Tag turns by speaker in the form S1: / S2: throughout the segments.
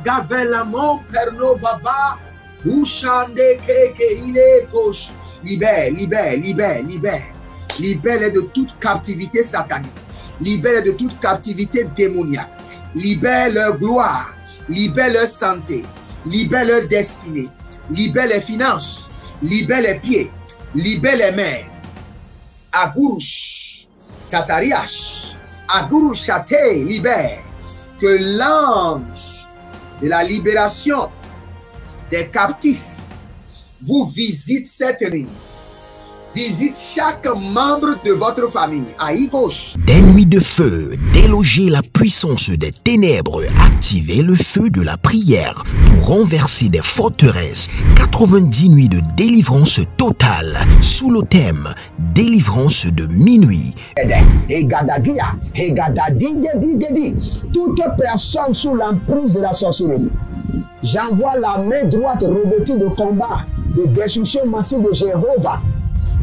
S1: Gavelamon perno baba. Ushande keke ile kosh. Libère, libère, libère, libère. Libère de toute captivité satanique. Libère de toute captivité démoniaque. Libère leur gloire. Libère leur santé. Libère leur destinée. Libère les finances. Libère les pieds. Libère les mains. Agurush. Tatariash. Agurush Chate. Libère. Que l'ange de la libération des captifs vous visite cette nuit. Visite chaque membre de votre famille. Aïe gauche.
S2: Des nuits de feu, déloger la puissance des ténèbres, activer le feu de la prière pour renverser des forteresses. 90 nuits de délivrance totale sous le thème délivrance de minuit.
S3: Toute personne sous l'emprise de la sorcellerie, j'envoie la main droite revêtue de combat, de destruction massive de Jéhovah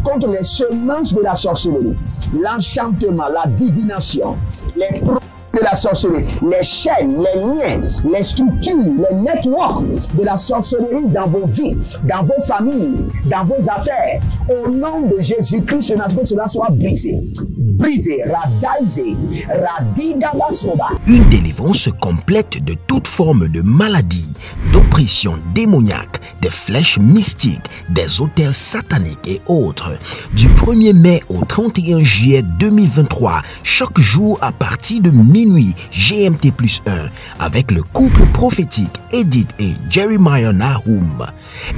S3: contre les semences de la sorcellerie, l'enchantement, la divination, les produits de la sorcellerie, les chaînes, les liens, les structures, les networks de la sorcellerie dans vos vies, dans vos familles, dans vos affaires. Au nom de Jésus-Christ, que cela soit brisé. Brisé, radaisé, radidabasoba.
S2: Une délivrance complète de toute forme de maladie, d'oppression démoniaque, des flèches mystiques, des autels sataniques et autres. Du 1er mai au 31 juillet 2023, chaque jour à partir de minuit GMT+1, avec le couple prophétique Edith et Jeremiah Nahum.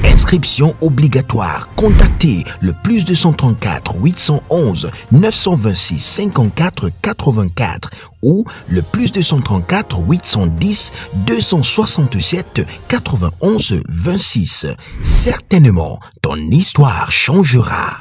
S2: Inscription obligatoire. Contactez le +234 811 926 54 84 ou le +234 810 267 91 26. Certainement, ton histoire changera.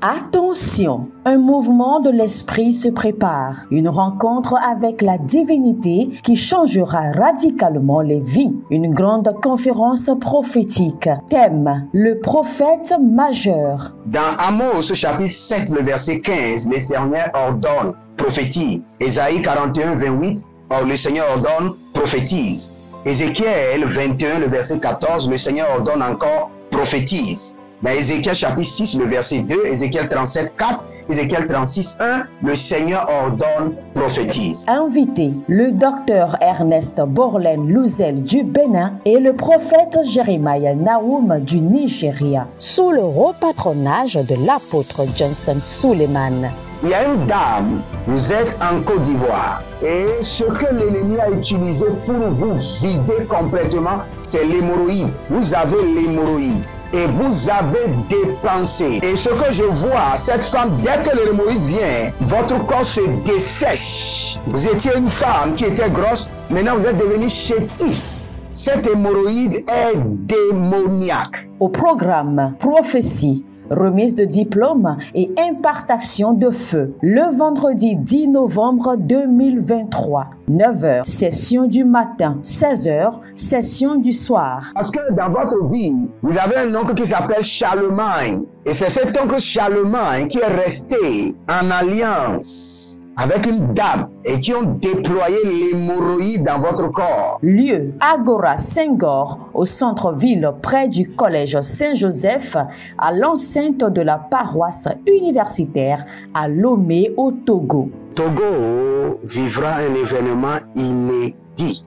S4: Attention, un mouvement de l'esprit se prépare, une rencontre avec la divinité qui changera radicalement les vies, une grande conférence prophétique. Thème, le prophète majeur.
S5: Dans Amos chapitre 7, le verset 15, le Seigneur ordonne, prophétise. Ésaïe 41, 28, le Seigneur ordonne, prophétise. Ézéchiel 21, le verset 14, le Seigneur ordonne encore, prophétise. Dans Ézéchiel chapitre 6, le verset 2, Ézéchiel 37, 4, Ézéchiel 36, 1, le Seigneur ordonne, prophétise.
S4: Invité, le docteur Ernest Borlen Louzel du Bénin et le prophète Jeremiah Nahum du Nigeria, sous le haut patronage de l'apôtre Johnson Suleiman.
S5: Il y a une dame, vous êtes en Côte d'Ivoire et ce que l'ennemi a utilisé pour vous vider complètement, c'est l'hémorroïde. Vous avez l'hémorroïde et vous avez dépensé. Et ce que je vois, cette femme, dès que l'hémorroïde vient, votre corps se dessèche. Vous étiez une femme qui était grosse, maintenant vous êtes devenu chétif. Cette hémorroïde est démoniaque.
S4: Au programme Prophétie, remise de diplôme et impartation de feu. Le vendredi 10 novembre 2023, 9h, session du matin, 16h, session du soir.
S5: Parce que dans votre vie, vous avez un oncle qui s'appelle Charlemagne. Et c'est cet oncle Charlemagne qui est resté en alliance avec une dame et qui ont déployé l'hémorroïde dans votre corps.
S4: Lieu, Agora Senghor, au centre-ville près du collège Saint-Joseph, à l'enceinte de la paroisse universitaire à Lomé au Togo.
S5: Togo vivra un événement inédit.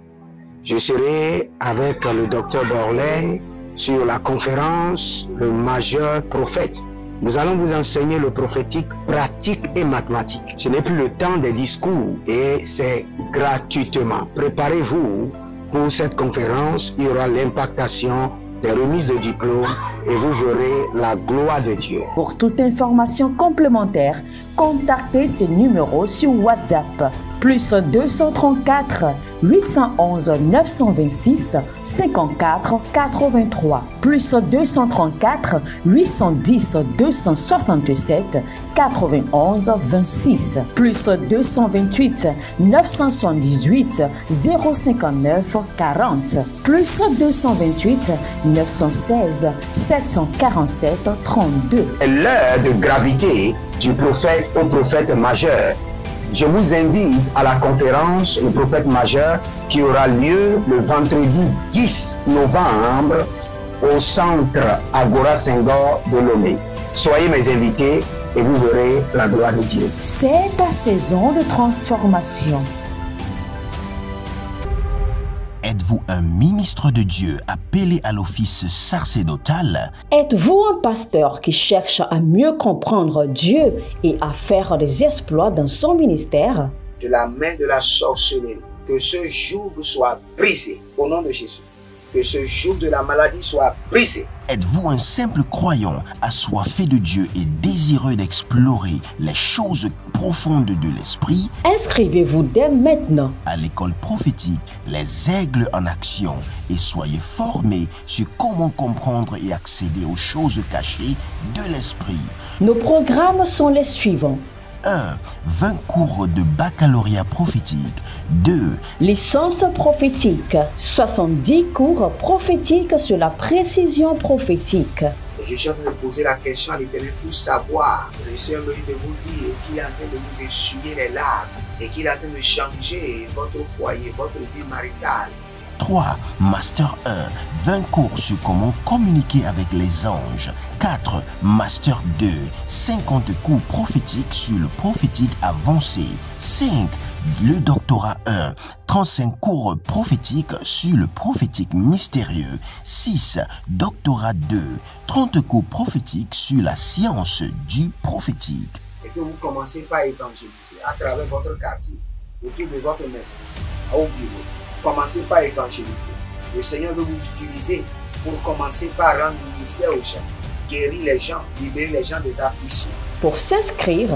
S5: Je serai avec le docteur Borlen sur la conférence Le Majeur Prophète. Nous allons vous enseigner le prophétique pratique et mathématique. Ce n'est plus le temps des discours et c'est gratuitement. Préparez-vous pour cette conférence. Il y aura l'impactation, des remises de diplômes et vous verrez la gloire de Dieu.
S4: Pour toute information complémentaire, contactez ce numéro sur WhatsApp. +234 811 926 54 83. +234 810 267 91 26. +228 978 059 40. +228 916 747 32.
S5: L'heure de gravité du prophète au prophète majeur. je vous invite à la conférence Le Prophète Majeur qui aura lieu le vendredi 10 novembre au centre Agora Senghor de Lomé. Soyez mes invités et vous verrez la gloire de Dieu.
S4: C'est ta saison de transformation.
S2: Êtes-vous un ministre de Dieu appelé à l'office sacerdotal?
S4: Êtes-vous un pasteur qui cherche à mieux comprendre Dieu et à faire des exploits dans son ministère?
S1: De la main de la sorcellerie, que ce joug soit brisé au nom de Jésus. Que ce joug de la maladie soit brisé.
S2: Êtes-vous un simple croyant assoiffé de Dieu et désireux d'explorer les choses profondes de l'esprit?
S4: Inscrivez-vous dès maintenant
S2: À l'école prophétique Les Aigles en Action et soyez formés sur comment comprendre et accéder aux choses cachées de l'esprit.
S4: Nos programmes sont les suivants.
S2: 1. 20 cours de baccalauréat prophétique. 2.
S4: Licence prophétique. 70 cours prophétiques sur la précision prophétique.
S1: Je suis en train de poser la question à l'Éternel pour savoir. Le Seigneur me dit de vous dire qu'il est en train de vous essuyer les larmes et qu'il est en train de changer votre foyer, votre vie maritale.
S2: 3. Master 1. 20 cours sur comment communiquer avec les anges. 4. Master 2. 50 cours prophétiques sur le prophétique avancé. 5. Le doctorat 1. 35 cours prophétiques sur le prophétique mystérieux. 6. Doctorat 2. 30 cours prophétiques sur la science du prophétique.
S1: Et que vous commencez par évangéliser à travers votre quartier, autour de votre maison, au bureau. Commencez par évangéliser. Le Seigneur veut vous utiliser pour commencer par rendre ministère aux gens, guérir les gens, libérer les gens des afflictions.
S4: Pour s'inscrire,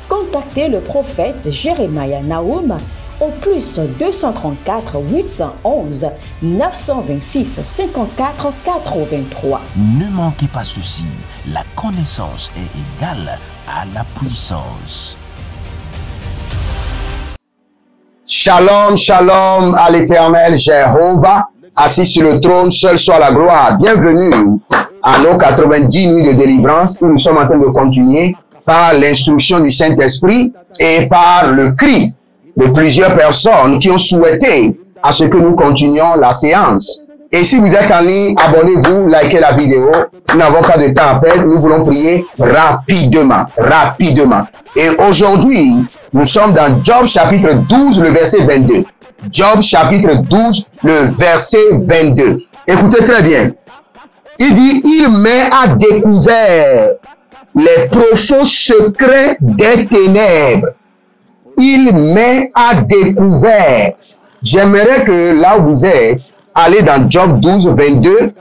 S4: contactez le prophète Jeremiah Nahum au plus 234 811 926 54 83.
S2: Ne manquez pas ceci, la connaissance est égale à la puissance.
S5: Shalom, shalom à l'Éternel Jéhovah, assis sur le trône, seul soit la gloire. Bienvenue à nos 90 nuits de délivrance où nous sommes en train de continuer par l'instruction du Saint-Esprit et par le cri de plusieurs personnes qui ont souhaité à ce que nous continuions la séance. Et si vous êtes en ligne, abonnez-vous, likez la vidéo. Nous n'avons pas de temps à perdre, nous voulons prier rapidement, rapidement. Et aujourd'hui, nous sommes dans Job chapitre 12, le verset 22. Job chapitre 12, le verset 22. Écoutez très bien. Il dit, il met à découvert les profonds secrets des ténèbres. Il met à découvert. J'aimerais que là où vous êtes, allez dans Job 12, 22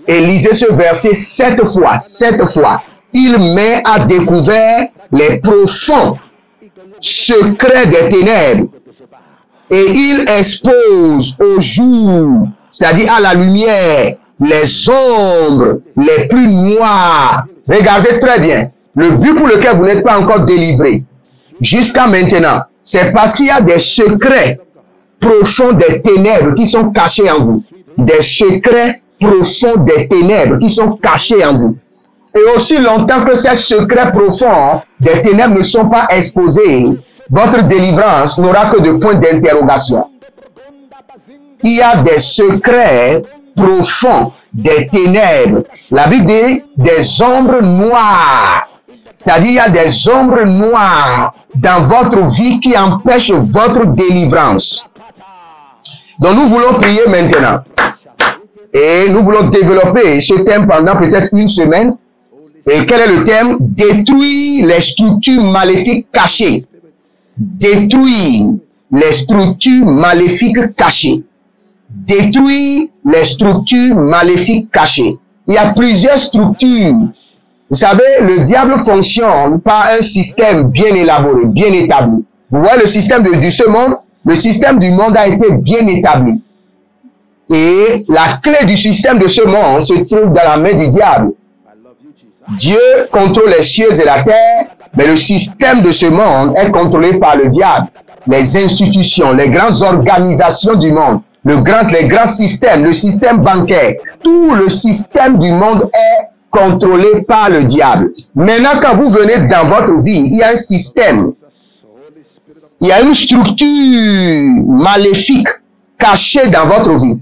S5: et lisez ce verset 7 fois. 7 fois. Il met à découvert les profonds secrets des ténèbres et il expose au jour, c'est-à-dire à la lumière, les ombres les plus noires. Regardez très bien. Le but pour lequel vous n'êtes pas encore délivré jusqu'à maintenant, c'est parce qu'il y a des secrets profonds des ténèbres qui sont cachés en vous. Des secrets profonds des ténèbres qui sont cachés en vous. Et aussi longtemps que ces secrets profonds des ténèbres ne sont pas exposés, votre délivrance n'aura que de points d'interrogation. Il y a des secrets profonds des ténèbres. La Bible dit des ombres noires. C'est-à-dire il y a des ombres noires dans votre vie qui empêchent votre délivrance. Donc nous voulons prier maintenant. Et nous voulons développer ce thème pendant peut-être une semaine. Et quel est le thème? Détruire les structures maléfiques cachées. Détruire les structures maléfiques cachées. Détruire les structures maléfiques cachées. Il y a plusieurs structures. Vous savez, le diable fonctionne par un système bien élaboré, bien établi. Vous voyez le système de ce monde? Le système du monde a été bien établi. Et la clé du système de ce monde se trouve dans la main du diable. Dieu contrôle les cieux et la terre, mais le système de ce monde est contrôlé par le diable. Les institutions, les grandes organisations du monde, les grands systèmes, le système bancaire, tout le système du monde est contrôlé par le diable. Maintenant, quand vous venez dans votre vie, il y a un système il y a une structure maléfique cachée dans votre vie.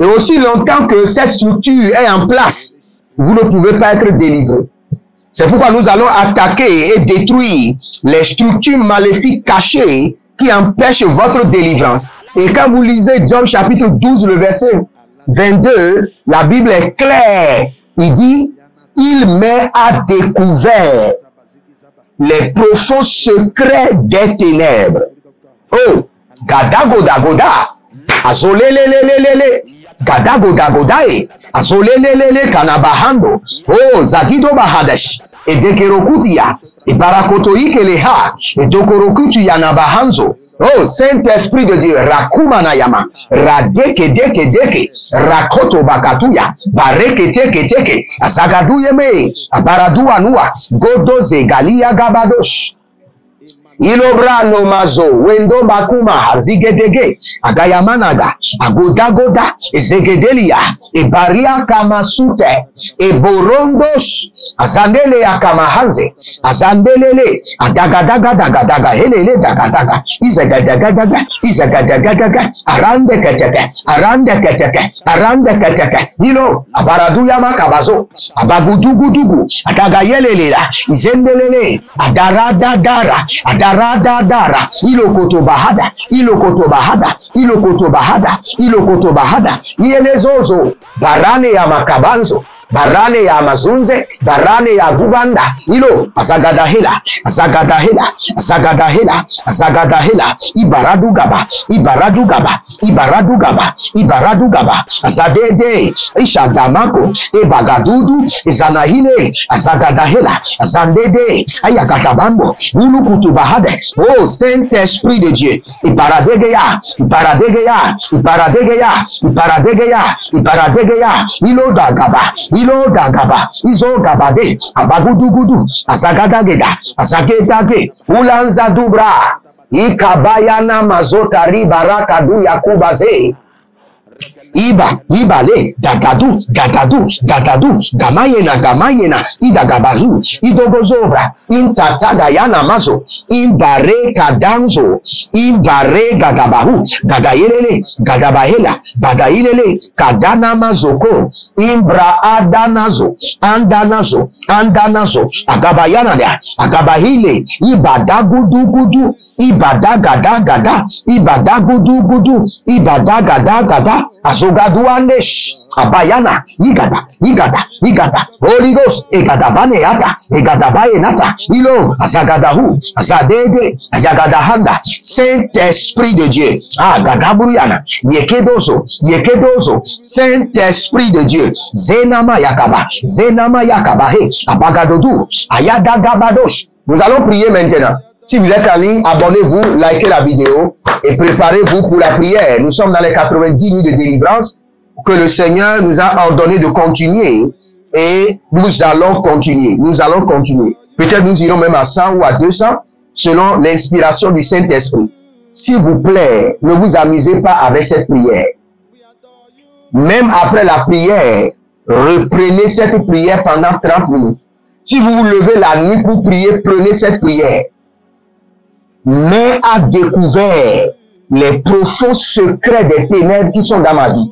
S5: Et aussi longtemps que cette structure est en place, vous ne pouvez pas être délivré. C'est pourquoi nous allons attaquer et détruire les structures maléfiques cachées qui empêchent votre délivrance. Et quand vous lisez Job chapitre 12, le verset 22, la Bible est claire. Il dit, il met à découvert les profonds secrets des ténèbres. Oh, gada goda goda, azolelelelele, gada goda godae, azolelelele kanabahando, oh, zagido bahadash, et dekerokutia, et barakotoikeleha, et dokorokutu yanabahanzo. Oh, Saint-Esprit de Dieu, Rakumanayama, Radeke, Rakoto Bakatuya, Barekete, Asagaduyeme, Abaraduanua, Godoze, Galia Gabadosh. Ilobra no mazo, wendo bakuma, zigedege, agayamanaga, agodagoda, ezegedelia, ebaria kamasute, eborondos, azandele akamahanze, azandelele, adagadaga, helele dagadaga, izagadagaga, arande keteke, nilo, abaraduyama kabazo, abagudugudugu, adagayelelela, izendelele, adaradadara, Daradadara, ilokotobahada, ielezozo, barane ya makabanzo, barane ya mazunze, barane ya gubanda, ilo, azagadahela, ibaradugaba, azadede, ishadamako, ebagadudu, izanahile, azagadahela, azandede, ayagatabambo, ulukutubahade, oh Saint-Esprit de Dieu, ibaradegea, ilo dagaba, izo gabade, abagudugudu, azagadageda, azagedage, ulanza dubra, ikabayana mazota ribaraka du yakubaze, ibale, gagadu, gamayena, idagabahu, idogozobra, intataga yana mazo, imbare kadanzo, imbare gagabahu, gagayelele, gagabahela, bagailele, kadana mazoko, imbra andanazo, agabayana, agabahile, ibadagudugudu, ibadagadagada, ibadagudugudu, ibadagadagada, azogaduanesh, abayana, igada, Holy Ghost, egadabaneata, egadabaenata, ilo, azagadahu, azadede, ayagadahanda, Saint-Esprit de Dieu, gagaburiana, yekedozo, Saint-Esprit de Dieu, zenama yakaba, he, abagadodu, ayadagabadosh. Nous allons prier maintenant. Si vous êtes en ligne, abonnez-vous, likez la vidéo et préparez-vous pour la prière. Nous sommes dans les 90 nuits de délivrance que le Seigneur nous a ordonné de continuer et nous allons continuer. Peut-être nous irons même à 100 ou à 200 selon l'inspiration du Saint-Esprit. S'il vous plaît, ne vous amusez pas avec cette prière. Même après la prière, reprenez cette prière pendant 30 minutes. Si vous vous levez la nuit pour prier, prenez cette prière. Mais à découvert les profonds secrets des ténèbres qui sont dans ma vie.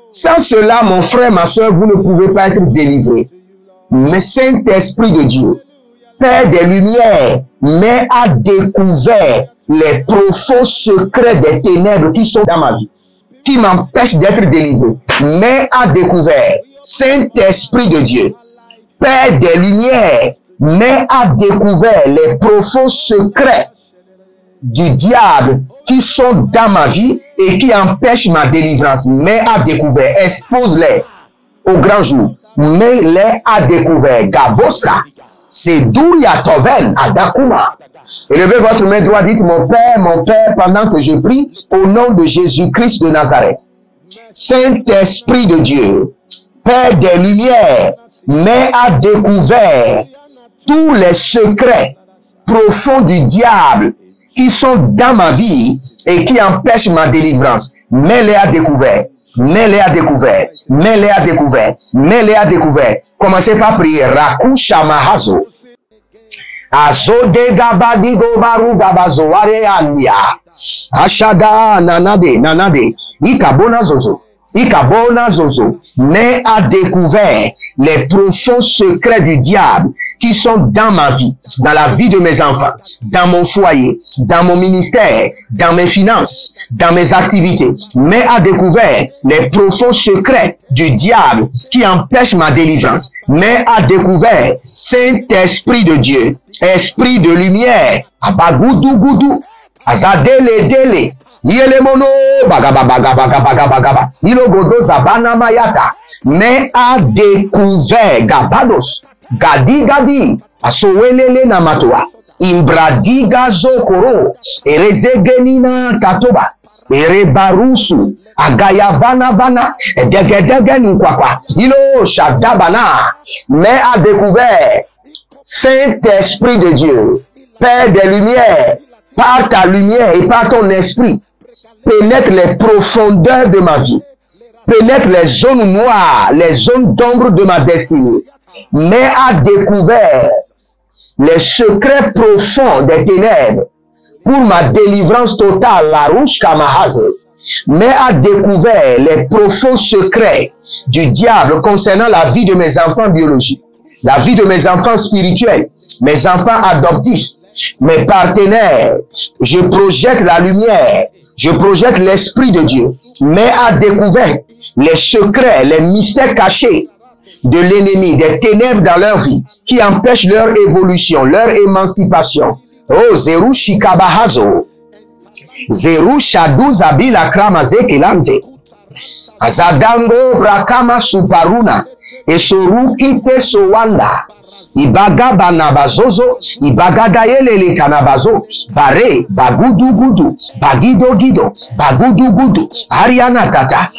S5: Sans cela, mon frère, ma soeur, vous ne pouvez pas être délivré. Mais Saint-Esprit de Dieu, Père des Lumières, met à découvert les profonds secrets des ténèbres qui sont dans ma vie, qui m'empêchent d'être délivré. Mais à découvert, Saint-Esprit de Dieu, Père des Lumières, met à découvert les profonds secrets du diable qui sont dans ma vie et qui empêchent ma délivrance. Mets à découvert, expose-les au grand jour. Mets-les à découvert. Gabosa, c'est Douria Toven, Adakuma. Élevez votre main droite, dites mon Père, pendant que je prie, au nom de Jésus-Christ de Nazareth. Saint-Esprit de Dieu, Père des Lumières, mets à découvert tous les secrets profonds du diable qui sont dans ma vie et qui empêchent ma délivrance. Mets-les à découvert. Commencez par prier. Raku Shamahazo. Azode gabadigo baru gabazoare andia. Ashada nanade. Ikabona zozo. Ikabona zozo. Mais a découvert les profonds secrets du diable qui sont dans ma vie, dans la vie de mes enfants, dans mon foyer, dans mon ministère, dans mes finances, dans mes activités. Mais a découvert les profonds secrets du diable qui empêchent ma délivrance. Mais a découvert Saint-Esprit de Dieu, Esprit de lumière, abagoudou goudou, azadele dele, yele mono, bagaba, ilogodo zabana mayata. Mais a découvert gabados, gadi, asowelele namatoa, imbradiga zokoro, erezegenina katoba, erebarusu, agayavana, degedegen kwakwa, ilo shadabana. Mais a découvert Saint-Esprit de Dieu, Père des Lumières, par ta lumière et par ton esprit, pénètre les profondeurs de ma vie, pénètre les zones noires, les zones d'ombre de ma destinée, mais a découvert les secrets profonds des ténèbres pour ma délivrance totale, la rouge Kamahaze, mais a découvert les profonds secrets du diable concernant la vie de mes enfants biologiques, la vie de mes enfants spirituels, mes enfants adoptifs, mes partenaires. Je projette la lumière, je projette l'Esprit de Dieu, mais a découvert les secrets, les mystères cachés de l'ennemi, des ténèbres dans leur vie, qui empêchent leur évolution, leur émancipation. Oh, Zeru Shikabahazo, Zeru Shadu Zabila Kramaze Kelante, Azadango Brakama Suparuna, Esoru Ite Sowanda, Ibagaba Nabazozo, Ibagadayele Kanabazo, Bare, Bagudu, Bagido, Bagudu, Ariana Tata,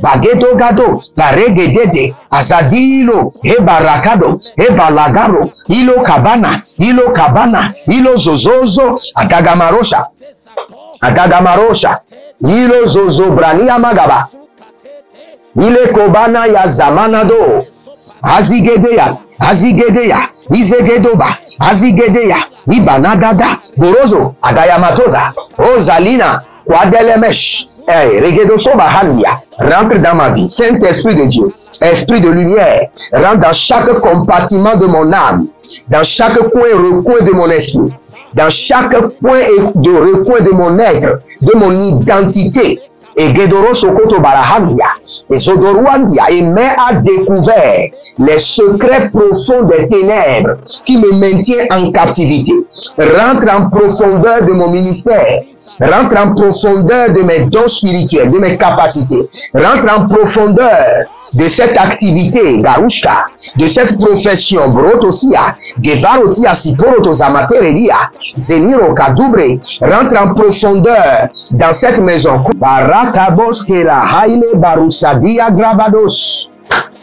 S5: Bagedo Gado, Baregedede, Azadilo, Ebarakado, Ebalagaro, Ilo Kabana, Ilo Zozozo, Agagamarosha, Ilo Zozo Brania Magaba, Ile Kobana ya Zamanado, Azigedeya, Izegedoba, Azigedeya, Ibanagada, Borozo, Agayamatoza, Ozalina, Quadelemesh, Regedosoba Handia, rentre dans ma vie, Saint-Esprit de Dieu, Esprit de lumière, rentre dans chaque compartiment de mon âme, dans chaque coin et recoin de mon esprit, dans chaque coin et recoin de mon être, de mon identité. Et Gedoro Sokoto Barahandia, et Zodoruandia, et mais a découvert les secrets profonds des ténèbres qui me maintiennent en captivité. Rentre en profondeur de mon ministère, rentre en profondeur de mes dons spirituels, de mes capacités, rentre en profondeur de cette activité, Garushka, de cette profession, Brotosia, Gevarotia, Siporotos, Amateredia, Zeniro, Kadubre, rentre en profondeur dans cette maison. Barakabos, Kera, Haile, Barusadia, Gravados,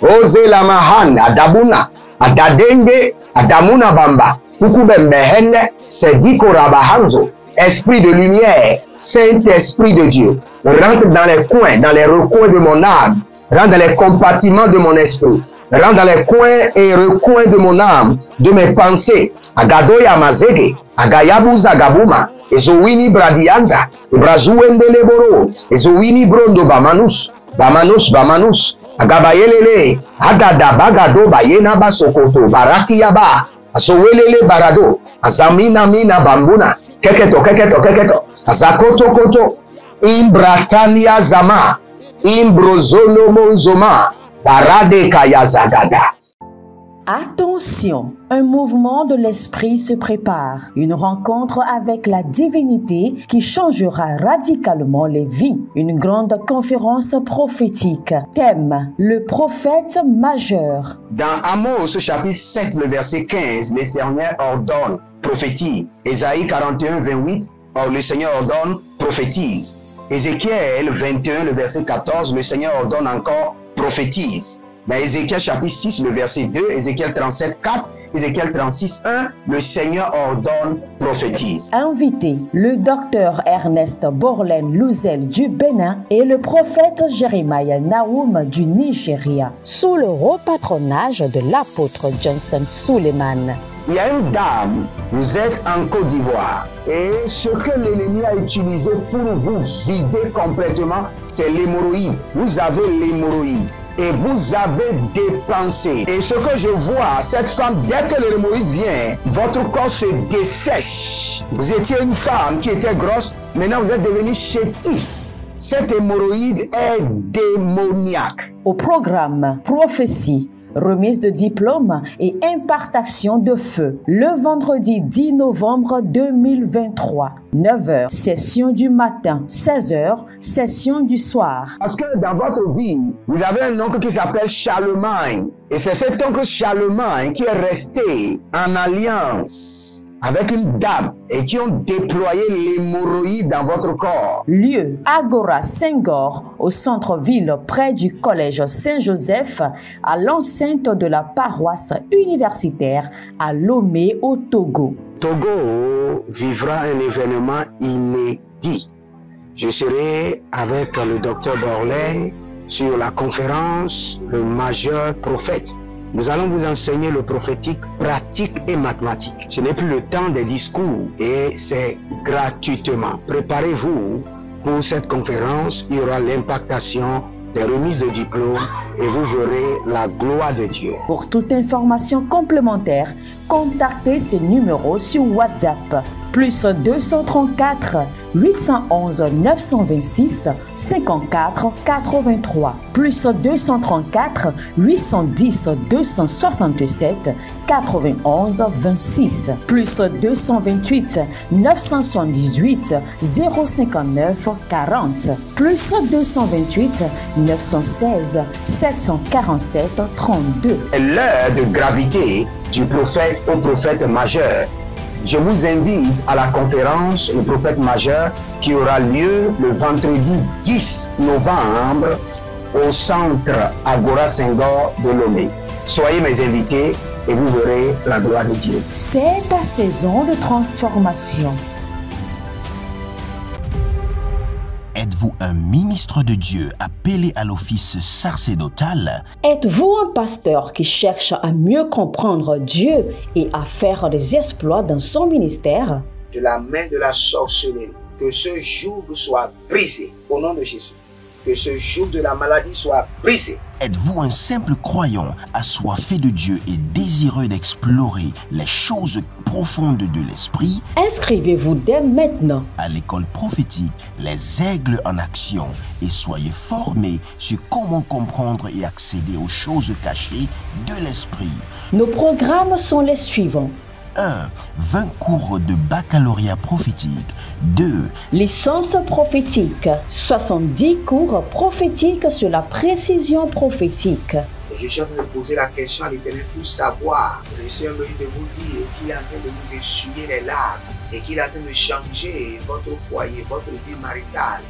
S5: Ose la Mahan, Adabuna, Adadende, Adamuna Bamba, Ukubembehende, Sediko Rabahanzo, Esprit de lumière, Saint-Esprit de Dieu, rentre dans les coins, dans les recoins de mon âme, rentre dans les compartiments de mon esprit, rentre dans les coins et recoins de mon âme, de mes pensées. Agadoya Mazege, Agayabuza Gabuma, Ezowini Bradianta, Brazuendele Boro, Ezowini Brondo Bamanus, Agabayelele, Agada Bagado Bayena Basokoto, Barakiyaba, Azowelele Barado, Azamina Mina Bambuna, Keketo, Azakoto, Imbratania Zama, Imbrozono Monzoma, Barade Kayazagada.
S4: Attention, un mouvement de l'esprit se prépare, une rencontre avec la divinité qui changera radicalement les vies, une grande conférence prophétique. Thème, le prophète majeur.
S5: Dans Amos chapitre 7, le verset 15, le Seigneur ordonne, prophétise. Ésaïe 41, 28, le Seigneur ordonne, prophétise. Ézéchiel 21, le verset 14, le Seigneur ordonne encore, prophétise. Dans Ézéchiel chapitre 6, le verset 2, Ézéchiel 37, 4, Ézéchiel 36, 1, le Seigneur ordonne, prophétise.
S4: Invité, le docteur Ernest Borlen Louzel du Bénin et le prophète Jeremiah Nahum du Nigeria, sous le haut patronage de l'apôtre Johnson Suleiman.
S5: Il y a une dame, vous êtes en Côte d'Ivoire et ce que l'ennemi a utilisé pour vous vider complètement, c'est l'hémorroïde. Vous avez l'hémorroïde et vous avez dépensé. Et ce que je vois, cette femme, dès que l'hémorroïde vient, votre corps se dessèche. Vous étiez une femme qui était grosse, maintenant vous êtes devenu chétif. Cette hémorroïde est démoniaque.
S4: Au programme Prophétie, remise de diplôme et impartation de feu. Le vendredi 10 novembre 2023, 9h, session du matin, 16h, session du soir.
S5: Parce que dans votre vie, vous avez un oncle qui s'appelle Charlemagne. Et c'est cet oncle Charlemagne qui est resté en alliance avec une dame et qui ont déployé l'hémorroïde dans votre corps.
S4: Lieu, Agora Senghor, au centre-ville près du collège Saint-Joseph, à l'enceinte de la paroisse universitaire à Lomé au Togo.
S5: Togo vivra un événement inédit. Je serai avec le docteur Borlen sur la conférence Le Majeur Prophète. Nous allons vous enseigner le prophétique pratique et mathématique. Ce n'est plus le temps des discours et c'est gratuitement. Préparez-vous pour cette conférence. Il y aura l'impactation des remises de diplômes et vous verrez la gloire de Dieu.
S4: Pour toute information complémentaire, contactez ces numéros sur WhatsApp. Plus 234 811 926 54 83. Plus 234 810 267 91 26. Plus 228 978 059 40. Plus 228 916 747 32.
S5: L'heure de gravité du prophète au prophète majeur. Je vous invite à la conférence Le Prophète Majeur qui aura lieu le vendredi 10 novembre au centre Agora Senghor de Lomé. Soyez mes invités et vous verrez la gloire de Dieu.
S4: C'est ta saison de transformation.
S2: Êtes-vous un ministre de Dieu appelé à l'office sacerdotal?
S4: Êtes-vous un pasteur qui cherche à mieux comprendre Dieu et à faire des exploits dans son ministère?
S1: De la main de la sorcellerie, que ce joug soit brisé au nom de Jésus. Que ce joug de la maladie soit brisé.
S2: Êtes-vous un simple croyant assoiffé de Dieu et désireux d'explorer les choses profondes de l'esprit?
S4: Inscrivez-vous dès maintenant
S2: À l'école prophétique Les Aigles en Action et soyez formés sur comment comprendre et accéder aux choses cachées de l'esprit.
S4: Nos programmes sont les suivants.
S2: 1. 20 cours de baccalauréat prophétique. 2.
S4: Licence prophétique. 70 cours prophétiques sur la précision prophétique.
S1: Et je suis en train de poser la question à l'Éternel pour savoir. Le Seigneur me dit de vous dire qu'il est en train de vous essuyer les larmes et qu'il est en train de changer votre foyer, votre vie maritale.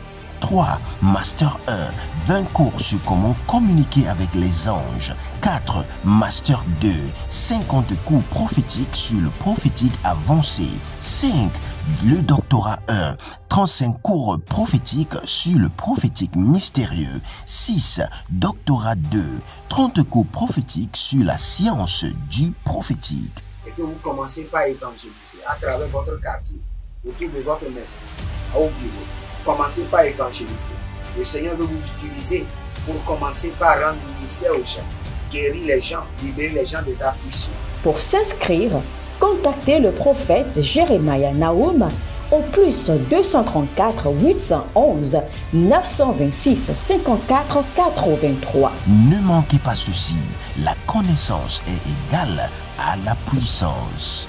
S2: 3. Master 1. 20 cours sur comment communiquer avec les anges. 4. Master 2. 50 cours prophétiques sur le prophétique avancé. 5. Le doctorat 1. 35 cours prophétiques sur le prophétique mystérieux. 6. Doctorat 2. 30 cours prophétiques sur la science du prophétique.
S1: Et que vous commencez par évangéliser à travers votre quartier, autour de votre maison, au bureau. Commencez par évangéliser. Le Seigneur veut vous utiliser pour commencer par rendre ministère aux gens, guérir les gens, libérer les gens des afflictions.
S4: Pour s'inscrire, contactez le prophète Jeremiah Nahum au plus 234 811 926 54 83.
S2: Ne manquez pas ceci, la connaissance est égale à la puissance.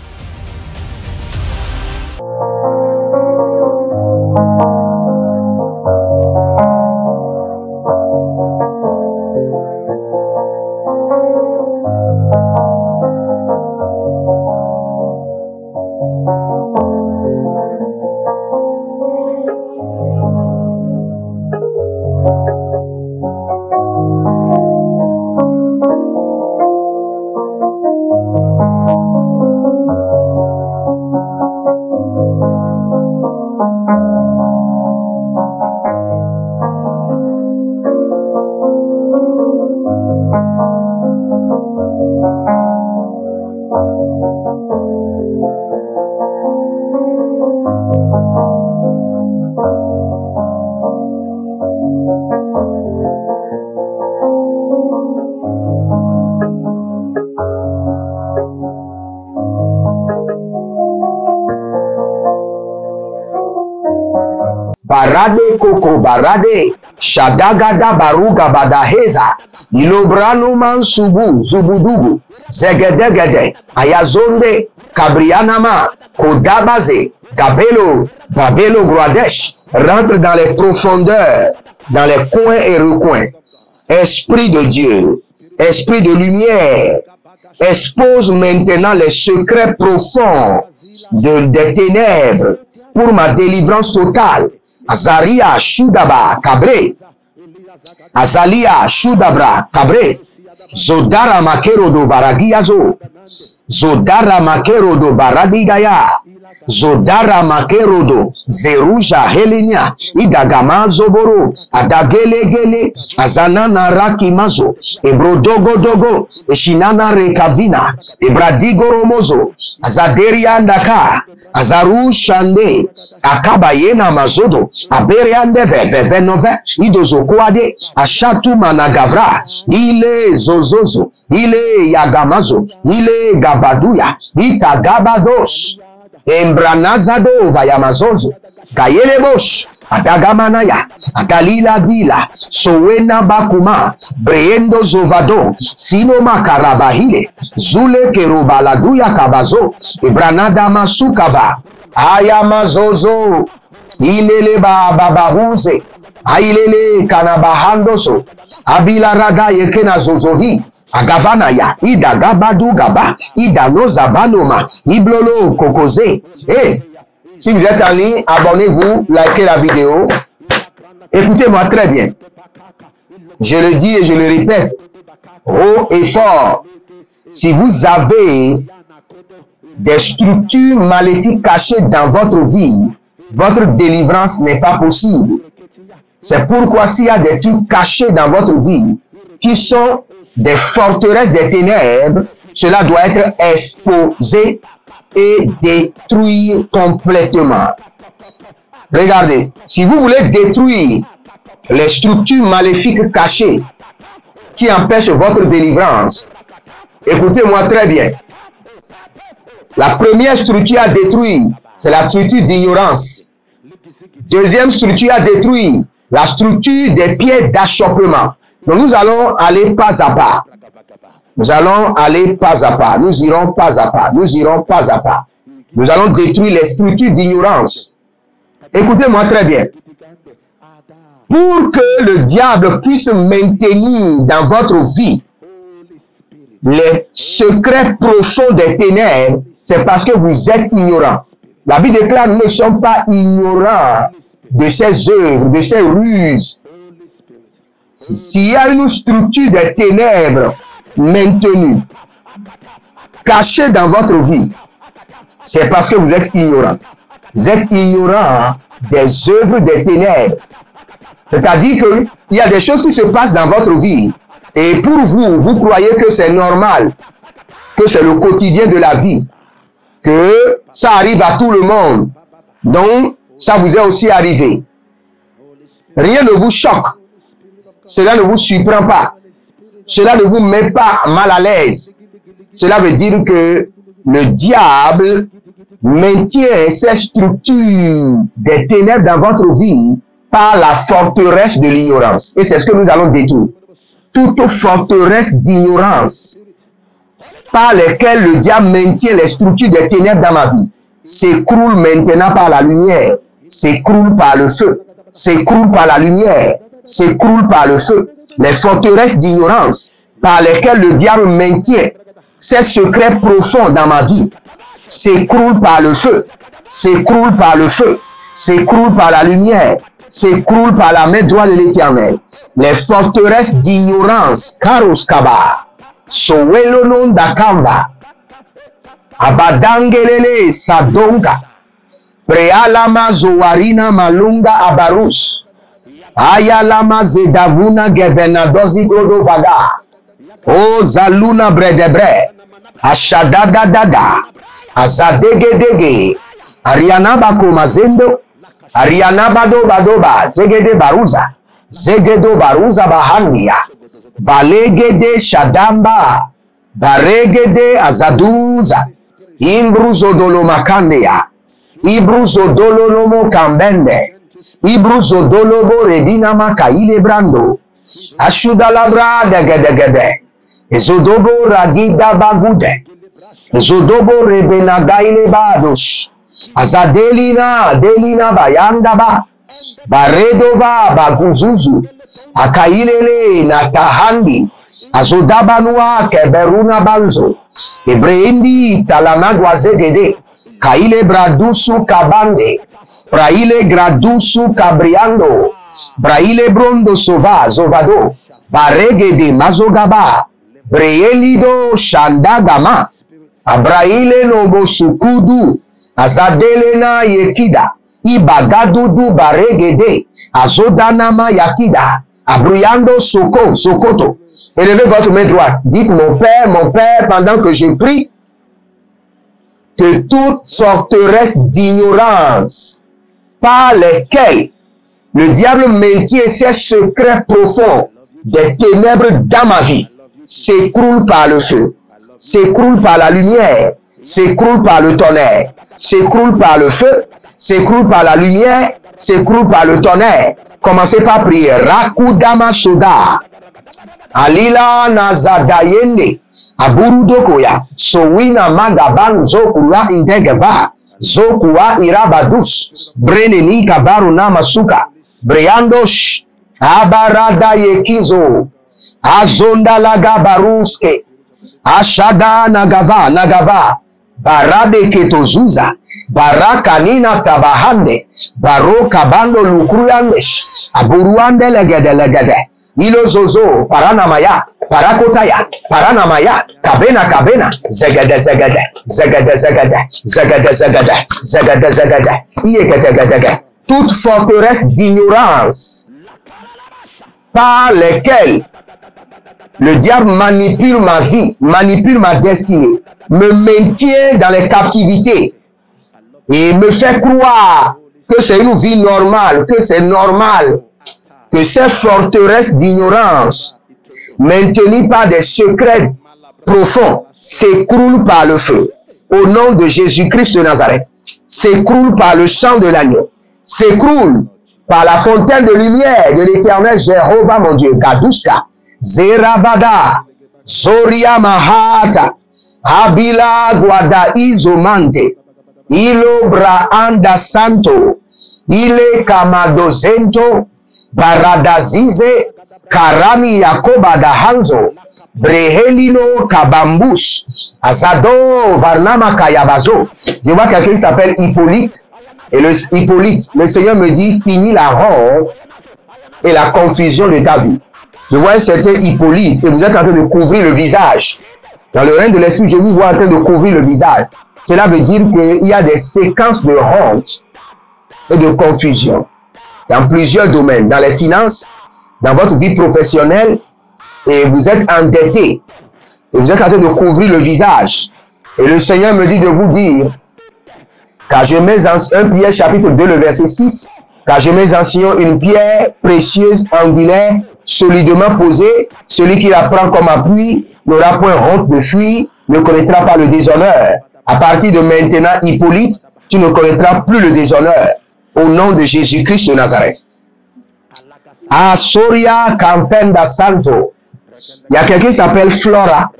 S5: barade koko barade, shadagada baruga badaheza, ilobrano mansubu, zubudugu, zegedegede, ayazonde, kabrianama, kodabaze, gabelo, babelo Gradesh, rentre dans les profondeurs, dans les coins et recoins. Esprit de Dieu, esprit de lumière, expose maintenant les secrets profonds des ténèbres pour ma délivrance totale. Azaria Shudaba Kabre, Azalia Shudabra Kabre, Zodara Makerodo Varagiazo, Zodara Makerodo Baradigaya, Zodara Makerodo Zeruja Helenia, Idagama Zoboro, Adagelegele, Azanana Rakimazo, Ebrodogodogo, Eshinana Rekavina, Ebradigoromozo, Azaderia Ndaka, Azaru Shande, Akabayena Mazodo, Aberiande Venove, Idozokwade, Ashatu Managavra, Ile Zozozo, Ile Yagamazo, Ile Gabaduya, Itagabados, Embranazado Vayamazozo, Kayele Bosh, Atagamanaya, Atalila Dila, Sowena Bakuma, Breendo Zovado, Sinoma Karabahile, Zule Kerubaladuya Kabazo, Ebranada Masukava, Ayamazozo, Ilele Babahuze, Ailele Kanabahandoso, Abila Rada Yekena Zozohi, Agavanaya, Ida Gabadu Gaba, Ida Nozabanoma, Iblolo Kokoze. Et si vous êtes en ligne, abonnez-vous, likez la vidéo. Écoutez-moi très bien. Je le dis et je le répète, haut et fort. Si vous avez des structures maléfiques cachées dans votre vie, votre délivrance n'est pas possible. C'est pourquoi s'il y a des trucs cachés dans votre vie qui sont des forteresses des ténèbres, cela doit être exposé et détruit complètement. Regardez, si vous voulez détruire les structures maléfiques cachées qui empêchent votre délivrance, écoutez-moi très bien. La première structure à détruire, c'est la structure d'ignorance. Deuxième structure à détruire, la structure des pieds d'achoppement. Donc nous allons aller pas à pas. Nous allons aller pas à pas. Nous irons pas à pas. Nous irons pas à pas. Nous allons détruire les structures d'ignorance. Écoutez-moi très bien. Pour que le diable puisse maintenir dans votre vie les secrets profonds des ténèbres, c'est parce que vous êtes ignorant. La Bible déclare, nous ne sommes pas ignorants de ses œuvres, de ses ruses. S'il y a une structure des ténèbres maintenue, cachée dans votre vie, c'est parce que vous êtes ignorant. Vous êtes ignorant des œuvres des ténèbres. C'est-à-dire qu'il y a des choses qui se passent dans votre vie. Et pour vous, vous croyez que c'est normal, que c'est le quotidien de la vie, que ça arrive à tout le monde. Donc, ça vous est aussi arrivé. Rien ne vous choque. Cela ne vous surprend pas. Cela ne vous met pas mal à l'aise. Cela veut dire que le diable maintient ces structures des ténèbres dans votre vie par la forteresse de l'ignorance. Et c'est ce que nous allons détruire. Toute forteresse d'ignorance par lesquelles le diable maintient les structures des ténèbres dans ma vie s'écroule maintenant par la lumière, s'écroule par le feu, s'écroule par la lumière, s'écroule par le feu. Les forteresses d'ignorance par lesquelles le diable maintient ces secrets profonds dans ma vie s'écroule par le feu, s'écroule par le feu, s'écroule par la lumière, s'écroule par la main droite de l'Éternel. Les forteresses d'ignorance, Karoskaba, Sowelonon Dakamba, Abadangelele Sadonga, Prealama Zowarina Malunga Abarus, Ayalama Zedavuna Gebenadozi Godo Baga, O Zaluna Bredebre, Ashadada Dada, Azadegedege, Ariana Bakomazendo, Ariana Bado Badoba, Zegede Baruza, Zegedo Baruza Bahania, Balegede Shadamba, Baregede Azaduza, Imbruzo Dolomakandea, Ibruzo Dolonomo Kambende, Ibruzo dolobo rebina maka ile brando. Ashuda labra degedegede. Zodobo ragida bagude. Zodobo rebena gaile badosh. Azadelina delina bayanda ba. Baredova baguzuzu. Akailele na tahandi. Azodabanua keberuna banzo. Ebreindi talamagwa zegede. Kaile bradusu kabande. Braile gradusu cabriando. Braile brondo sova zovado. Baregede mazogaba. Breelido shandagama. Abraile nobo sukudu. Azadelena yekida. Ibagadudu baregede. Azodanama yakida. Abruyando sokoto. Élevez votre main droite. Dites mon Père, pendant que je prie, que toute forteresse d'ignorance par lesquelles le diable maintient ses secrets profonds des ténèbres dans ma vie s'écroule par le feu, s'écroule par la lumière, s'écroule par le tonnerre, s'écroule par le feu, s'écroule par la lumière, s'écroule par le tonnerre. Commencez par prier. Rakudama Soda. Alila Nazadayende. Aburudokoya. Sowina Magaban Zokura Indegeva. Zokua Irabadus. Breneni Kabaruna Masuka. Breandosh. Abarada Yekizo. Azonda Lagabaruske. Ashada Nagava. Barade Ketozuza. Barakanina Tabahande. Baroka Bando Lukruyandesh. Aburuande Legede. Ilo Zozo. Paranamaya. Parakotaya. Paranamaya. Kabena. Zegede. Toute forteresse d'ignorance par lesquelles le diable manipule ma vie, manipule ma destinée, me maintient dans les captivités et me fait croire que c'est une vie normale, que c'est normal, que ces forteresses d'ignorance, maintenues par des secrets profonds, s'écroulent par le feu. Au nom de Jésus-Christ de Nazareth, s'écroulent par le sang de l'agneau, s'écroulent par la fontaine de lumière de l'éternel Jéhovah mon Dieu, Gaduska, Zeravada, Zoria Mahata, Abila Guada Izomante, Ilo Braanda Santo, Ile Kamadozento, Baradazize, Karami Yakoba Dahanzo, Brehelino Kabambus, Azado Varnama Kayabazo. Je vois quelqu'un qui s'appelle Hippolyte. Et le Seigneur me dit, finis la honte et la confusion de ta vie. Je vois un certain Hippolyte et vous êtes en train de couvrir le visage. Dans le règne de l'esprit, je vous vois en train de couvrir le visage. Cela veut dire qu'il y a des séquences de honte et de confusion dans plusieurs domaines, dans les finances, dans votre vie professionnelle, et vous êtes endetté et vous êtes en train de couvrir le visage. Et le Seigneur me dit de vous dire, car je mets en 1 Pierre chapitre 2, le verset 6, car je mets en Sion une pierre précieuse, angulaire, solidement posée, celui qui la prend comme appui n'aura point honte de fuir, ne connaîtra pas le déshonneur. À partir de maintenant, Hippolyte, tu ne connaîtras plus le déshonneur. Au nom de Jésus-Christ de Nazareth. Asoria Camfenda Santo. Il y a quelqu'un qui s'appelle Flora.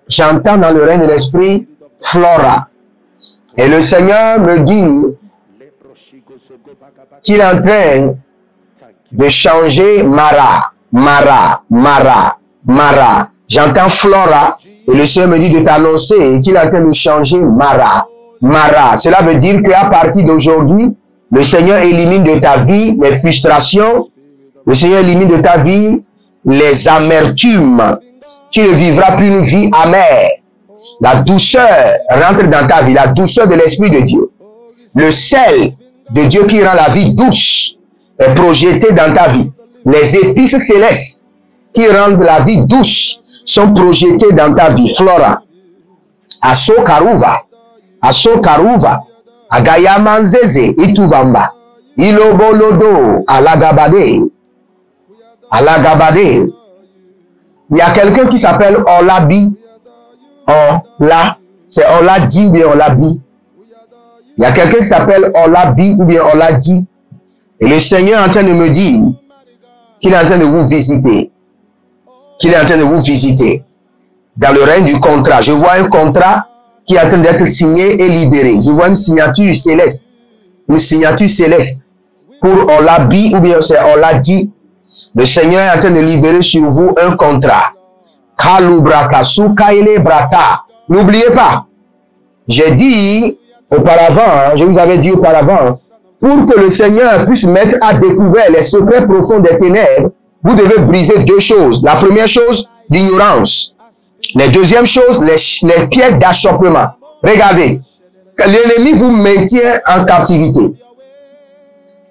S5: J'entends dans le règne de l'esprit Flora. Et le Seigneur me dit qu'il est en train de changer Mara. J'entends Flora et le Seigneur me dit de t'annoncer qu'il est en train de changer Mara. Cela veut dire qu'à partir d'aujourd'hui, le Seigneur élimine de ta vie les frustrations, le Seigneur élimine de ta vie les amertumes. Tu ne vivras plus une vie amère. La douceur rentre dans ta vie, la douceur de l'Esprit de Dieu. Le sel de Dieu qui rend la vie douce est projeté dans ta vie. Les épices célestes qui rendent la vie douce sont projetées dans ta vie. Flora. Asokaruva. Agayamanzeze Ituvamba. Ilobolodo. Alagabade. Il y a quelqu'un qui s'appelle Olabi. C'est Oladi ou Olabi. Il y a quelqu'un qui s'appelle Olabi ou bien Oladi. Et le Seigneur est en train de me dire qu'il est en train de vous visiter. Qu'il est en train de vous visiter. Dans le règne du contrat. Je vois un contrat qui est en train d'être signé et libéré. Je vois une signature céleste. Une signature céleste. Pour Olabi ou bien c'est Oladi. Le Seigneur est en train de libérer sur vous un contrat. N'oubliez pas. J'ai dit auparavant, je vous avais dit auparavant, pour que le Seigneur puisse mettre à découvert les secrets profonds des ténèbres, vous devez briser deux choses. La première chose, l'ignorance. La deuxième chose, les pièges d'achoppement. Regardez, l'ennemi vous maintient en captivité.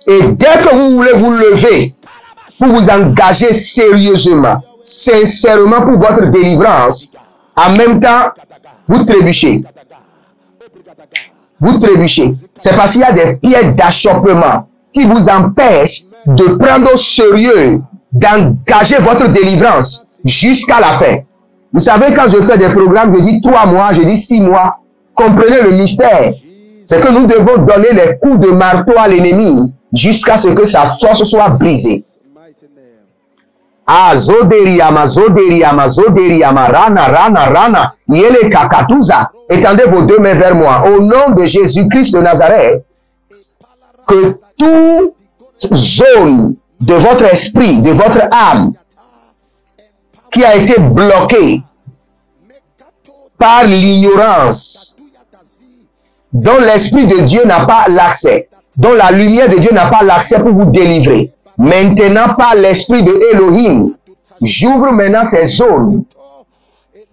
S5: Et dès que vous voulez vous lever, pour vous engager sérieusement, sincèrement pour votre délivrance, en même temps, vous trébuchez. Vous trébuchez. C'est parce qu'il y a des pièges d'achoppement qui vous empêchent de prendre au sérieux, d'engager votre délivrance jusqu'à la fin. Vous savez, quand je fais des programmes, je dis 3 mois, je dis 6 mois. Comprenez le mystère. C'est que nous devons donner les coups de marteau à l'ennemi jusqu'à ce que sa force soit brisée. Ah, Zoderiama, Zoderiama, Zoderiama, Rana, Rana, Rana, Yele Kakatuza. Étendez vos 2 mains vers moi. Au nom de Jésus-Christ de Nazareth, que toute zone de votre esprit, de votre âme, qui a été bloquée par l'ignorance, dont l'Esprit de Dieu n'a pas l'accès, dont la lumière de Dieu n'a pas l'accès pour vous délivrer. Maintenant, par l'Esprit de Elohim, j'ouvre maintenant ces zones.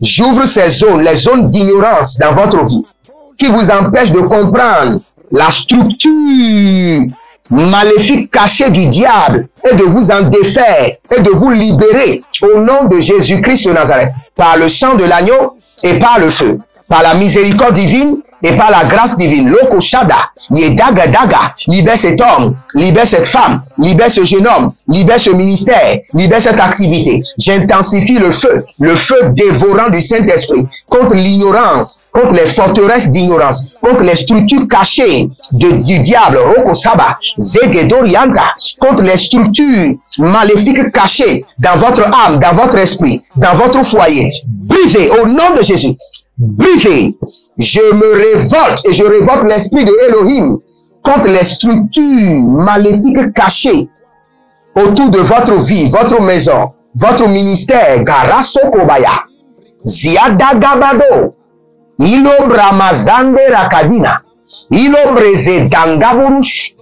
S5: J'ouvre ces zones, les zones d'ignorance dans votre vie, qui vous empêchent de comprendre la structure maléfique cachée du diable et de vous en défaire et de vous libérer au nom de Jésus-Christ de Nazareth, par le sang de l'agneau et par le feu, par la miséricorde divine et par la grâce divine. Loko Shada, Yedaga Daga, libère cet homme, libère cette femme, libère ce jeune homme, libère ce ministère, libère cette activité. J'intensifie le feu dévorant du Saint-Esprit contre l'ignorance, contre les forteresses d'ignorance, contre les structures cachées du diable, Roko Saba, Zegedorianta, contre les structures maléfiques cachées dans votre âme, dans votre esprit, dans votre foyer. Brisez au nom de Jésus. Brisez. Je me révolte et je révolte l'esprit de Elohim contre les structures maléfiques cachées autour de votre vie, votre maison, votre ministère. Garaso Kobaya, Ziada Gabado, Ilo Bramazande Rakadina, Ilo Breze Dangaburush,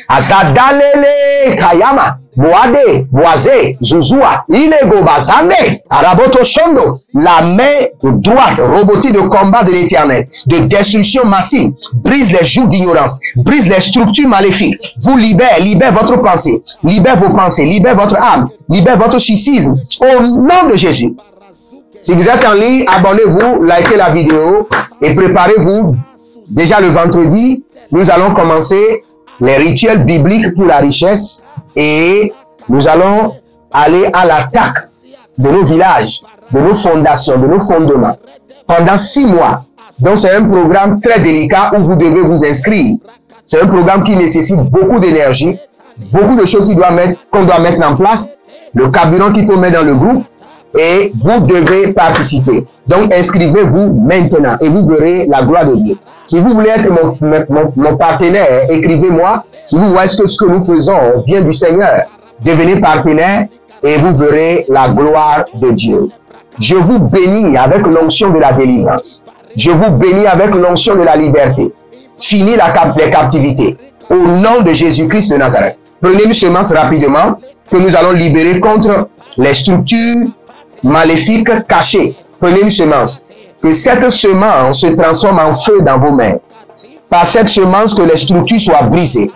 S5: Azadalele Kayama, Boade, Boise, Zuzua, Inego Bazande, Araboto Shondo, la main droite, robotique de combat de l'éternel, de destruction massive, brise les jougs d'ignorance, brise les structures maléfiques, vous libère votre pensée, libère vos pensées, libère votre âme, libère votre psychisme, au nom de Jésus. Si vous êtes en ligne, abonnez-vous, likez la vidéo et préparez-vous. Déjà le vendredi, nous allons commencer les rituels bibliques pour la richesse. Et nous allons aller à l'attaque de nos villages, de nos fondations, de nos fondements, pendant 6 mois. Donc c'est un programme très délicat où vous devez vous inscrire. C'est un programme qui nécessite beaucoup d'énergie, beaucoup de choses qu'on doit mettre en place, le carburant qu'il faut mettre dans le groupe, et vous devez participer. Donc inscrivez-vous maintenant et vous verrez la gloire de Dieu. Si vous voulez être mon partenaire, écrivez-moi. Si vous voyez ce que nous faisons vient du Seigneur, devenez partenaire et vous verrez la gloire de Dieu. Je vous bénis avec l'onction de la délivrance. Je vous bénis avec l'onction de la liberté. Fini les captivités. Au nom de Jésus-Christ de Nazareth. Prenez une semence rapidement que nous allons libérer contre les structures maléfiques cachées. Prenez une semence. Que cette semence se transforme en feu dans vos mains. Par cette semence, que les structures soient brisées.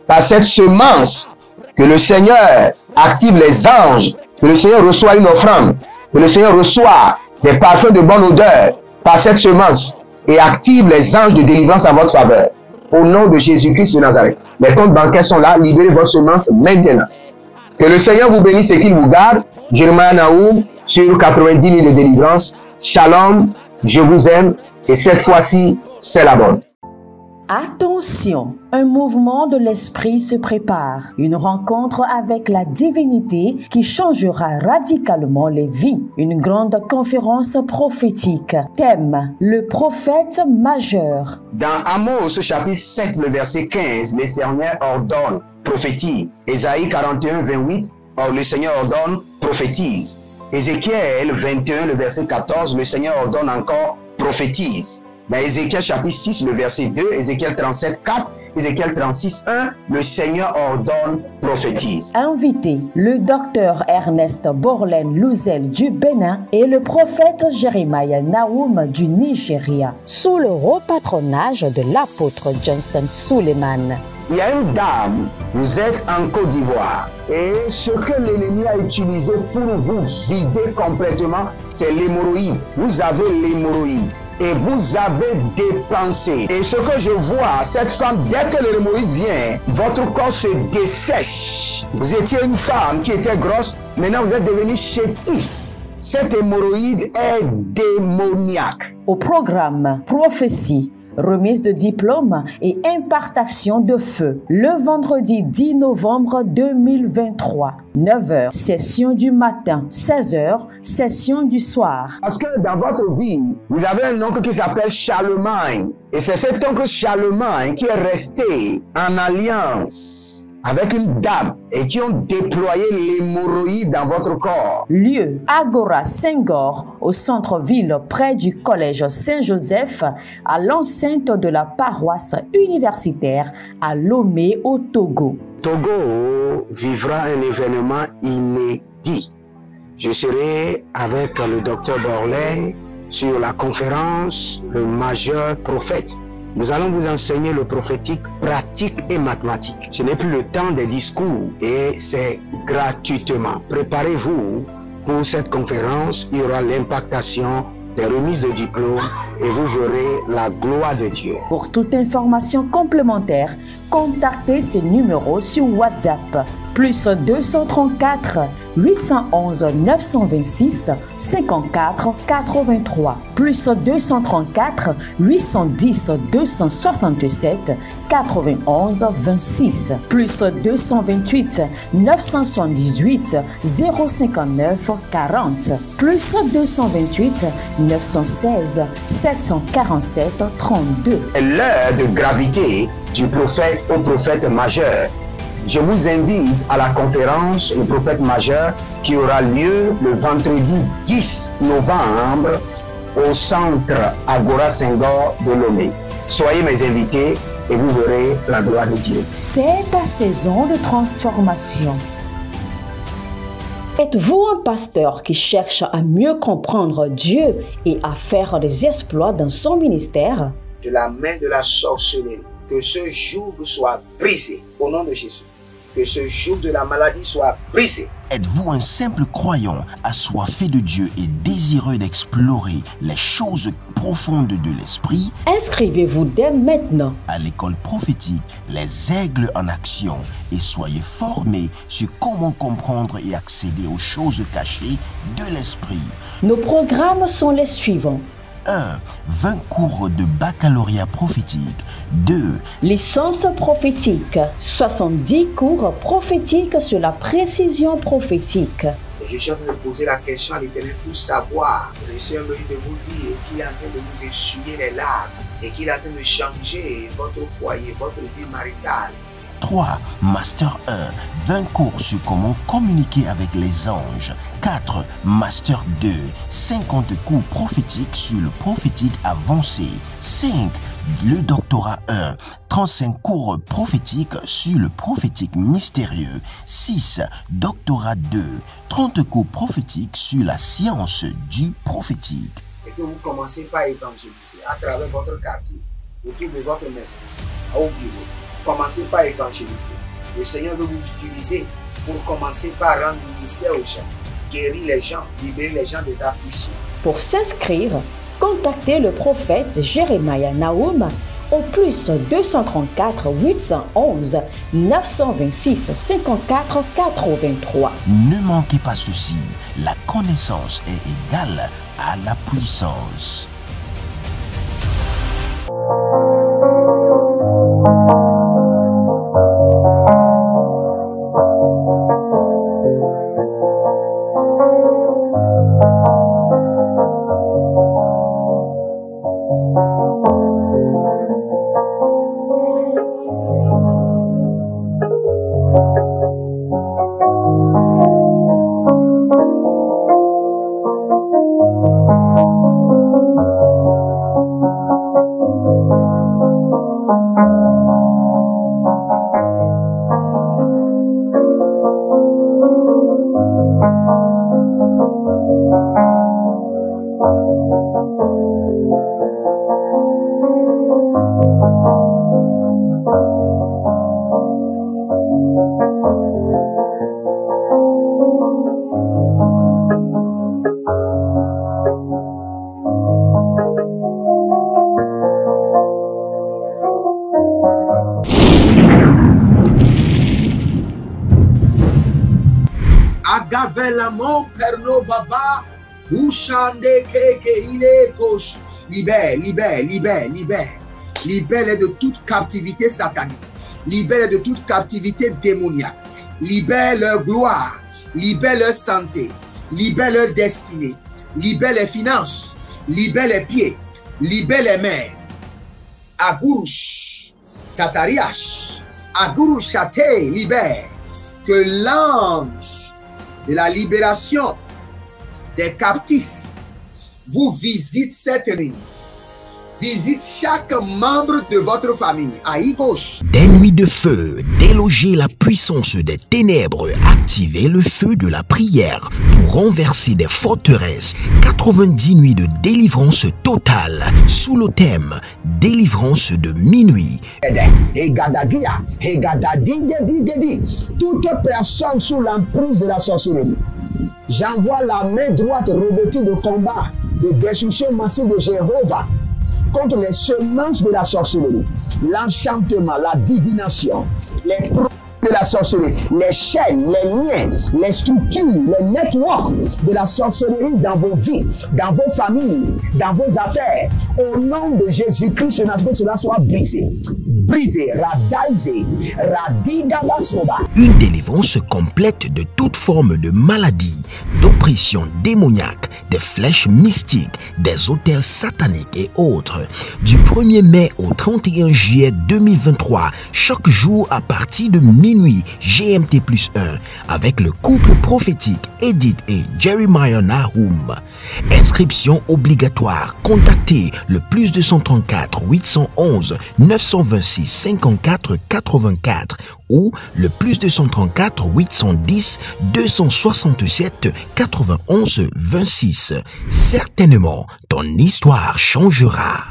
S5: Par cette semence, que le Seigneur active les anges. Que le Seigneur reçoit une offrande. Que le Seigneur reçoit des parfums de bonne odeur. Par cette semence. Et active les anges de délivrance en votre faveur. Au nom de Jésus-Christ de Nazareth. Les comptes bancaires sont là. Libérez votre semence maintenant. Que le Seigneur vous bénisse et qu'il vous garde. Jeremiah Naoum sur 90 000 de délivrance. Shalom. Je vous aime et cette fois-ci, c'est la bonne.
S4: Attention, un mouvement de l'esprit se prépare, une rencontre avec la divinité qui changera radicalement les vies, une grande conférence prophétique. Thème, le prophète majeur.
S5: Dans Amos chapitre 7, le verset 15, le Seigneur ordonne, prophétise. Ésaïe 41, 28, le Seigneur ordonne, prophétise. Ézéchiel 21, le verset 14, le Seigneur ordonne encore, prophétise. Dans Ézéchiel chapitre 6, le verset 2, Ézéchiel 37, 4, Ézéchiel 36, 1, le Seigneur ordonne, prophétise.
S4: Invité, le docteur Ernest Borlen Louzel du Bénin et le prophète Jeremiah Nahum du Nigeria, sous le haut patronage de l'apôtre Johnson Suleiman.
S5: Il y a une dame, vous êtes en Côte d'Ivoire et ce que l'ennemi a utilisé pour vous vider complètement, c'est l'hémorroïde. Vous avez l'hémorroïde et vous avez dépensé. Et ce que je vois, cette femme, dès que l'hémorroïde vient, votre corps se dessèche. Vous étiez une femme qui était grosse, maintenant vous êtes devenu chétif. Cette hémorroïde est démoniaque.
S4: Au programme Prophétie, remise de diplôme et impartation de feu. Le vendredi 10 novembre 2023, 9h, session du matin, 16h, session du soir.
S5: Parce que dans votre vie, vous avez un oncle qui s'appelle Charlemagne. Et c'est cet oncle Charlemagne qui est resté en alliance avec une dame et qui ont déployé l'hémorroïde dans votre corps.
S4: Lieu, Agora Senghor, au centre-ville près du collège Saint-Joseph, à l'enceinte de la paroisse universitaire à Lomé au Togo.
S5: Togo vivra un événement inédit. Je serai avec le docteur Borlen sur la conférence Le Majeur Prophète. Nous allons vous enseigner le prophétique pratique et mathématique. Ce n'est plus le temps des discours et c'est gratuitement. Préparez-vous pour cette conférence. Il y aura l'impactation des remises de diplômes et vous verrez la gloire de Dieu.
S4: Pour toute information complémentaire, contactez ces numéros sur WhatsApp. Plus 234 811 926 54 83. Plus 234 810 267 91 26. Plus 228 978 059 40. Plus 228 916 747 32.
S5: L'heure de gravité du prophète au prophète majeur. Je vous invite à la conférence Le Prophète Majeur qui aura lieu le vendredi 10 novembre au centre Agora Senghor de Lomé. Soyez mes invités et vous verrez la gloire de Dieu.
S4: C'est ta saison de transformation. Êtes-vous un pasteur qui cherche à mieux comprendre Dieu et à faire des exploits dans son ministère?
S1: De la main de la sorcellerie, que ce joug soit brisé au nom de Jésus. Que ce joug de la maladie soit brisé.
S2: Êtes-vous un simple croyant assoiffé de Dieu et désireux d'explorer les choses profondes de l'esprit?
S4: Inscrivez-vous dès maintenant
S2: À l'école prophétique Les Aigles en Action et soyez formés sur comment comprendre et accéder aux choses cachées de l'esprit.
S4: Nos programmes sont les suivants.
S2: 1. 20 cours de baccalauréat prophétique. 2.
S4: Licence prophétique. 70 cours prophétiques sur la précision prophétique.
S1: Et je suis en train de poser la question à l'Éternel pour savoir. Le Seigneur me dit de vous dire qu'il est en train de vous essuyer les larmes et qu'il est en train de changer votre foyer, votre vie maritale.
S2: 3. Master 1. 20 cours sur comment communiquer avec les anges. 4. Master 2. 50 cours prophétiques sur le prophétique avancé. 5. Le doctorat 1. 35 cours prophétiques sur le prophétique mystérieux. 6. Doctorat 2. 30 cours prophétiques sur la science du prophétique.
S1: Et que vous commencez par évangéliser à travers votre quartier, autour de votre maison, au bureau. Commencez par évangéliser. Le Seigneur veut vous utiliser pour commencer par rendre ministère aux gens, guérir les gens, libérer les gens des afflictions.
S4: Pour s'inscrire, contactez le prophète Jeremiah Nahum au plus 234 811 926 54 83.
S2: Ne manquez pas ceci, la connaissance est égale à la puissance.
S1: Ravelamon perno baba. Ushande keke ile kosh. Libère, libère, libère, libère. Libère de toute captivité satanique. Libère de toute captivité démoniaque. Libère leur gloire. Libère leur santé. Libère leur destinée. Libère les finances. Libère les pieds. Libère les mains. Agurush. Tatariash. Agurush Chate. Libère. Que l'ange de la libération des captifs vous visite cette nuit. Visite chaque membre de votre famille. À gauche.
S2: Des nuits de feu, déloger la puissance des ténèbres, activer le feu de la prière pour renverser des forteresses. 90 nuits de délivrance totale sous le thème délivrance de minuit.
S3: Toute personne sous l'emprise de la sorcellerie, j'envoie la main droite revêtue de combat, de destruction massive de Jéhovah contre les semences de la sorcellerie, l'enchantement, la divination, les produits de la sorcellerie, les chaînes, les liens, les structures, les networks de la sorcellerie dans vos vies, dans vos familles, dans vos affaires. Au nom de Jésus-Christ, que cela soit brisé. Brisé, radaisé, radidabasoba.
S2: Une délivrance complète de toute forme de maladie, d'oppression démoniaque, des flèches mystiques, des autels sataniques et autres. Du 1er mai au 31 juillet 2023, chaque jour à partir de minuit GMT+1, avec le couple prophétique Edith et Jeremiah Nahum. Inscription obligatoire. Contactez le +234 811 926 54 84 ou le +234 810 267 91 26. Certainement, ton histoire changera.